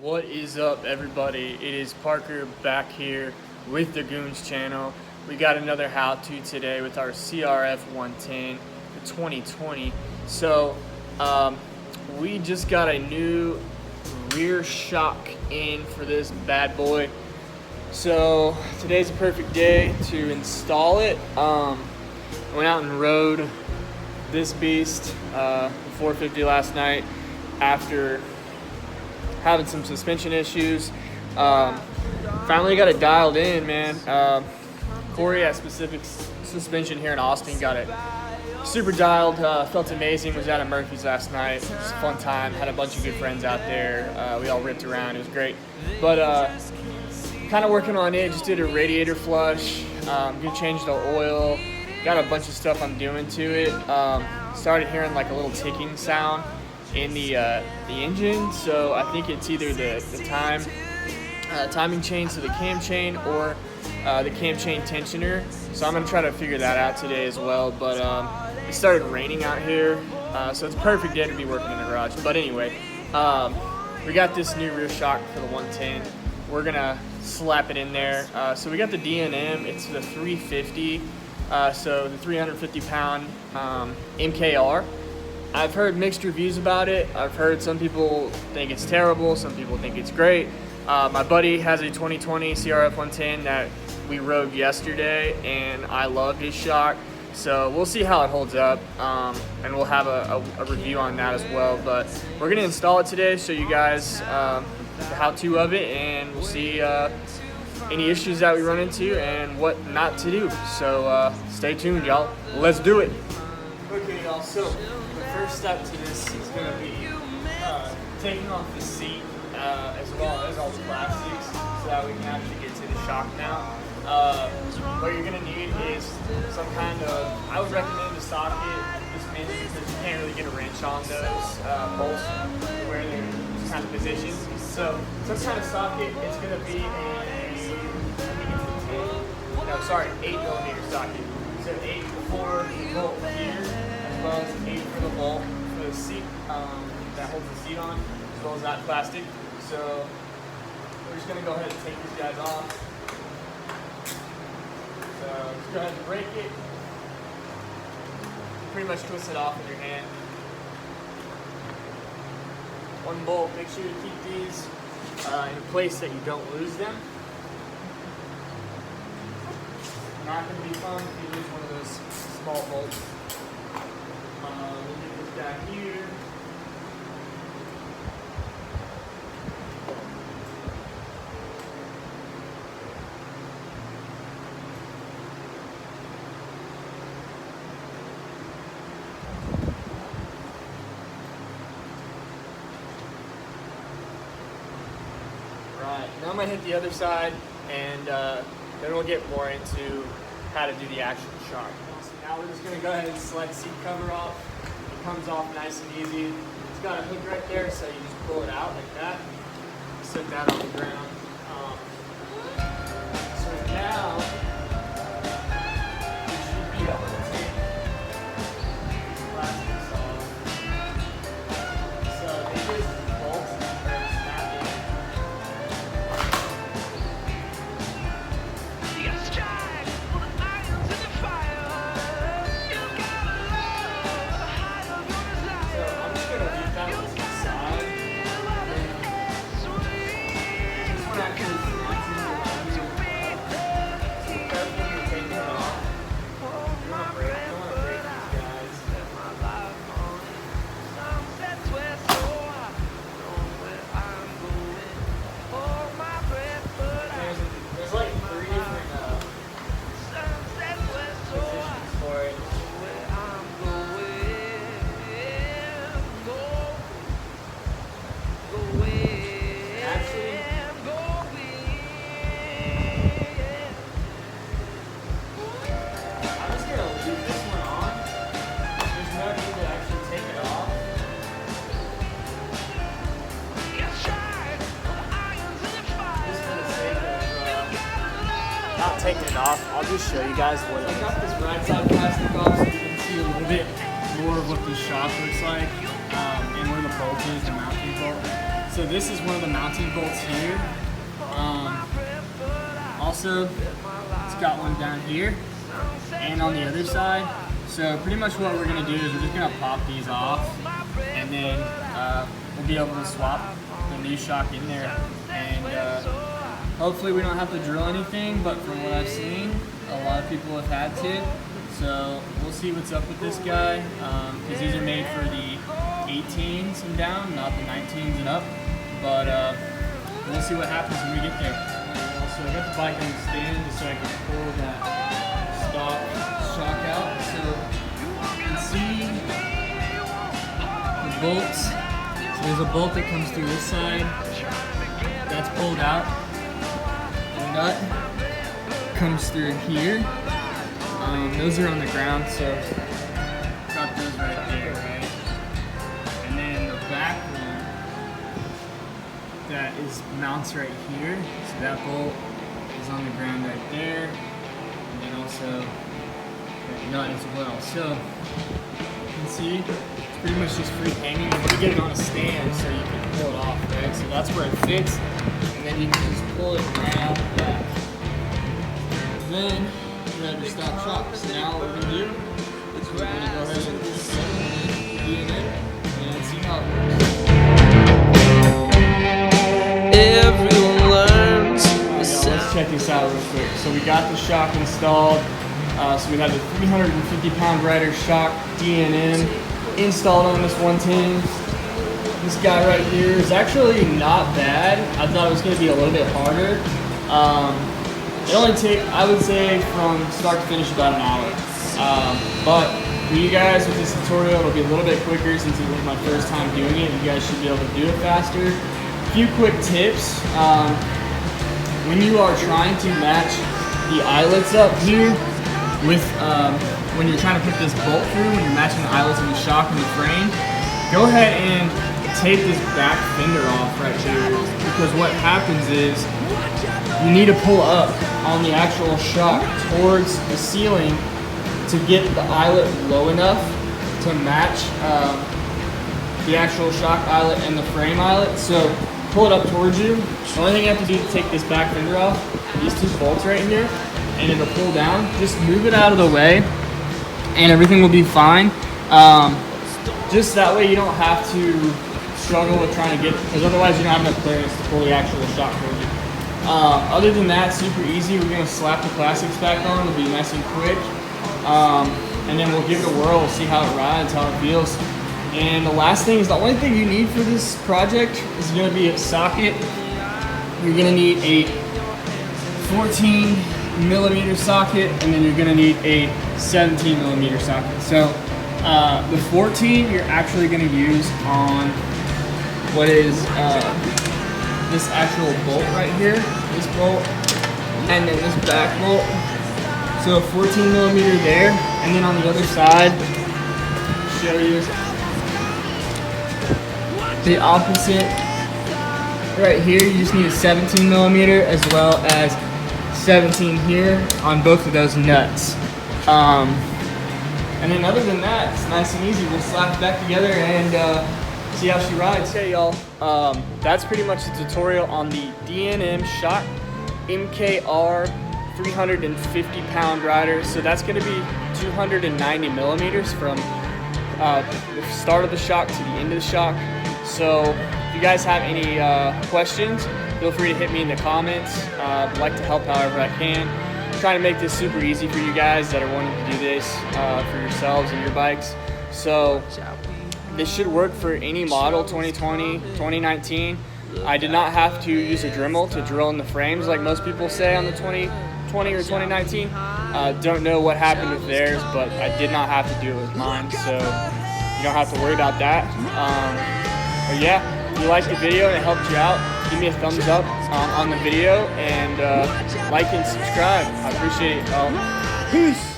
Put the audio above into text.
What is up, everybody? It is Parker back here with the Goonz channel. We got another how-to today with our CRF 110 for 2020. So we just got a new rear shock in for this bad boy. So today's a perfect day to install it. I went out and rode this beast 450 last night after having some suspension issues. Finally got it dialed in, man. Corey at Specific Suspension here in Austin got it super dialed. Felt amazing. Was out at Murphy's last night. It was a fun time. Had a bunch of good friends out there. We all ripped around. It was great. But kind of working on it. Just did a radiator flush. Gonna change the oil. Got a bunch of stuff I'm doing to it. Started hearing like a little ticking sound in the engine, so I think it's either the timing chain, so the cam chain, or the cam chain tensioner. So I'm gonna try to figure that out today as well. But it started raining out here, so it's a perfect day to be working in the garage. But anyway, we got this new rear shock for the 110. We're gonna slap it in there. So we got the D&M. It's the 350. So the 350 pound MKR. I've heard mixed reviews about it. I've heard some people think it's terrible, some people think it's great. My buddy has a 2020 CRF 110 that we rode yesterday, and I love his shock. So we'll see how it holds up, and we'll have a review on that as well. But we're gonna install it today, show you guys the how-to of it, and we'll see any issues that we run into and what not to do. So stay tuned, y'all. Let's do it. Okay, y'all, so the first step to this is going to be taking off the seat as well as all the plastics so that we can actually get to the shock mount. What you're going to need is some kind of, I would recommend a socket, this mainly because you can't really get a wrench on those bolts where they're just kind of positioned. So some kind of socket is going to be a 8mm socket. So 8 for the bolt here, as well as 8 for the bolt for the seat that holds the seat on, as well as that plastic. So we're just going to go ahead and take these guys off. So just go ahead and break it. You pretty much twist it off with your hand. One bolt, make sure you keep these in a place that you don't lose them. Not going to be fun if you lose one of those small bolts. We'll get this guy here. Right, now I'm going to hit the other side, and then we'll get more into how to do the actual shock. So now we're just going to go ahead and select seat cover off. It comes off nice and easy. It's got a hook right there, so you just pull it out like that. Set that on the ground. So now we should be able to take these plastics off. So they just bolt or snap in. Taking it off, I'll just show you guys what I got this right side plastic off so you can see a little bit more of what the shock looks like and where the bolt is, the mounting bolt. So this is one of the mounting bolts here. Also, it's got one down here and on the other side. So pretty much what we're gonna do is we're just gonna pop these off, and then we'll be able to swap the new shock in there. And hopefully we don't have to drill anything, but from what I've seen, a lot of people have had to. So we'll see what's up with this guy, because these are made for the 18s and down, not the 19s and up. But we'll see what happens when we get there. So I got the bike on the stand just so I can pull that stock shock out. So you can see the bolts. So there's a bolt that comes through this side. That's pulled out. The nut comes through here. Those are on the ground, so got those right there, right? And then the back one that is mounts right here. So that bolt is on the ground right there, and then also that nut as well. So you can see it's pretty much just free hanging. You want to get it on a stand so you can pull it off, right? So that's where it fits, and then you can just pull it right out the back. Then you have your stock shock. So now what we're going to do is we're going to go ahead and put it in and see how it works. Everyone learns. Let's check this out real quick. So we got the shock installed. So we have the 350-pound rider shock D&M installed on this 110. This guy right here is actually not bad. I thought it was going to be a little bit harder. It only takes, I would say, from start to finish about an hour. But for you guys with this tutorial, it'll be a little bit quicker since it was my first time doing it. You guys should be able to do it faster. A few quick tips. When you are trying to match the eyelets up here with, when you're trying to put this bolt through, when you're matching the eyelets in the shock and the frame, go ahead and take this back fender off right here, because what happens is you need to pull up on the actual shock towards the ceiling to get the eyelet low enough to match the actual shock eyelet and the frame eyelet. So pull it up towards you. The only thing you have to do to take this back fender off, these two bolts right here, and it'll pull down. Just move it out of the way and everything will be fine. Just that way you don't have to struggle with trying to get, because otherwise you don't have enough clearance to pull the actual shock towards you. Other than that, super easy. We're going to slap the plastics back on. It'll be nice and quick. And then we'll give it a whirl, we'll see how it rides, how it feels. And the last thing is, the only thing you need for this project is going to be a socket. You're going to need a 14mm socket, and then you're going to need a 17mm socket. So the 14 you're actually going to use on what is this actual bolt right here, this bolt, and then this back bolt. So 14mm there, and then on the other side, show you the opposite. Right here, you just need a 17mm as well as 17 here on both of those nuts. And then other than that, it's nice and easy. We'll slap it back together and see how she rides. Okay, y'all. That's pretty much the tutorial on the D&M shock MKR 350-pound rider. So that's going to be 290mm from the start of the shock to the end of the shock. So if you guys have any questions, feel free to hit me in the comments. I'd like to help however I can. I'm trying to make this super easy for you guys that are wanting to do this for yourselves and your bikes. So this should work for any model, 2020, 2019. I did not have to use a Dremel to drill in the frames like most people say on the 2020 or 2019. Don't know what happened with theirs, but I did not have to do it with mine, so you don't have to worry about that. But yeah, if you liked the video and it helped you out, give me a thumbs up on the video and like and subscribe. I appreciate it. Peace.